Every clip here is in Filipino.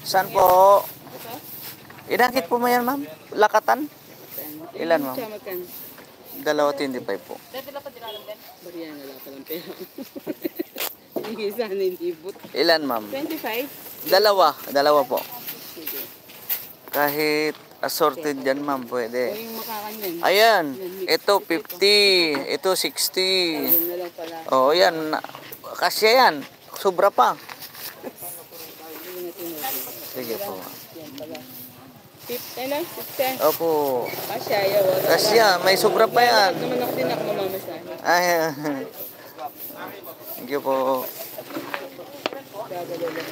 Saan po? Inakit po mo yan, ma'am? Lakatan? Ilan, ma'am? 2.25 po. Bariyan, wala pa lang pera. Hindi sana inibot. Ilan, ma'am? 25? Dalawa po. Sige. Kahit assorted yan, ma'am, O pwede. yung makakanyan. Ayan, ito 50, ito 60. Ayun na lang pala. Oh, yan. Kasya yan. Sobra pa. Sige po. Yan pala. 50 lang? 50? Opo. Kasya, ayaw. Kasya, may sobra pa yan. Bakit naman ako din ako mamamasahe? Ay, thank you po. Gagalo lang.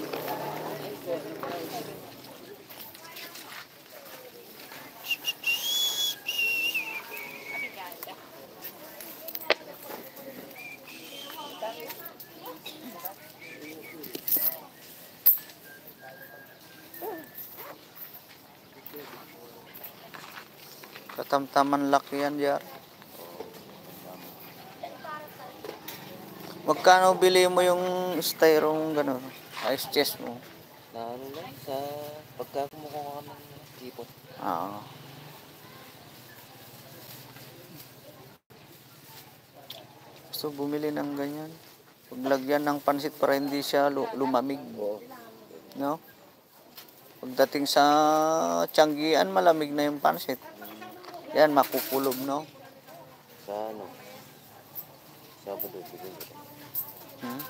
Katamtaman laki yan, Jar. Magkano bili mo yung styrong gano'n? Ice chest mo? Na ano lang, sa pagka kumukuha ka ng tipot. Oo. Gusto bumili ng ganyan. Paglagyan ng pansit para hindi siya lumamig. No? Pagdating sa Tianggian, malamig na yung pansit. Yan, makukulob, no? Sa ano? Sabado, siguro.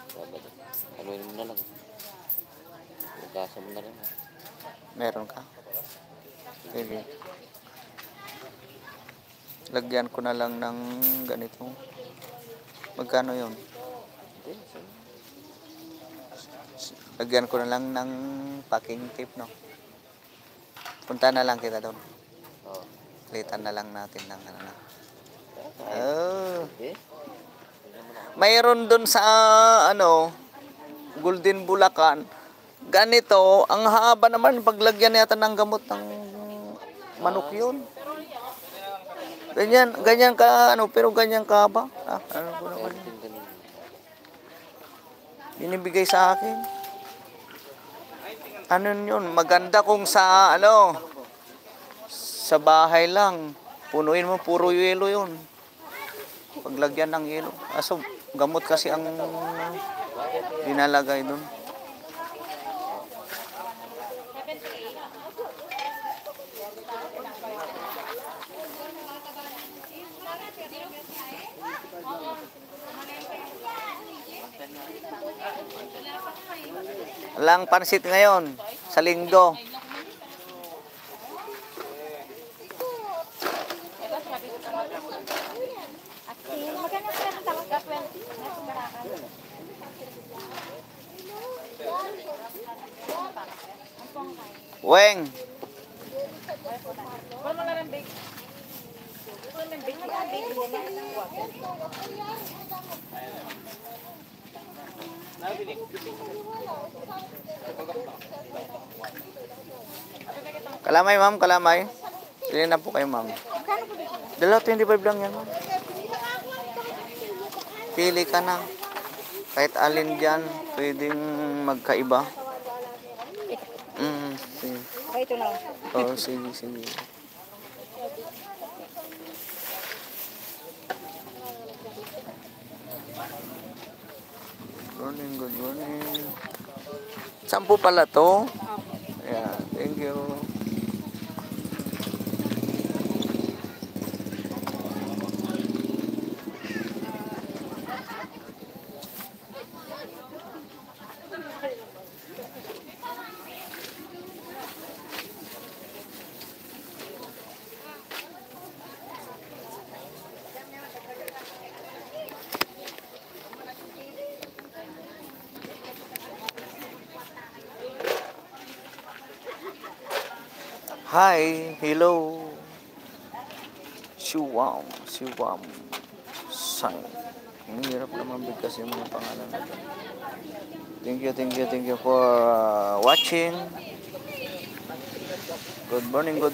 Sabado. Ano yun na lang. Hugasan mo na lang. Meron ka? Sige. Lagyan ko na lang ng ganito. Magkano yun? Lagyan ko na lang ng packing tape, no? Punta na lang kita doon. Oo. Litan na lang natin ng ano na. Oh. Mayroon doon sa ano, Golden Bulacan. Ganito, ang haba naman paglagyan yata ng gamot ng manok yun. Ganyan ka ano, pero ganyan ka ba? Ah, ano ko naman. Binibigay sa akin. Ano yun? Maganda kung sa ano, sa bahay lang. Punuin mo, puro yelo yun. Paglagyan ng yelo. Aso, gamot kasi ang dinalagay doon. Walang pansit ngayon sa linggo. Weng. Kalamay, ma'am, kalamay. Pili na po kayo, ma'am. 25 lang yan, ma'am. Pili ka na. Kahit alin dyan, pwedeng magkaiba. Sige. Ito na. Oo, sige, sige. Good morning. Saan po pala to? Yeah, thank you. Hi, hello. Siwam. Sang. Ang hirap naman bigkas yung mga pangalan natin. Thank you for watching. Good morning. Ito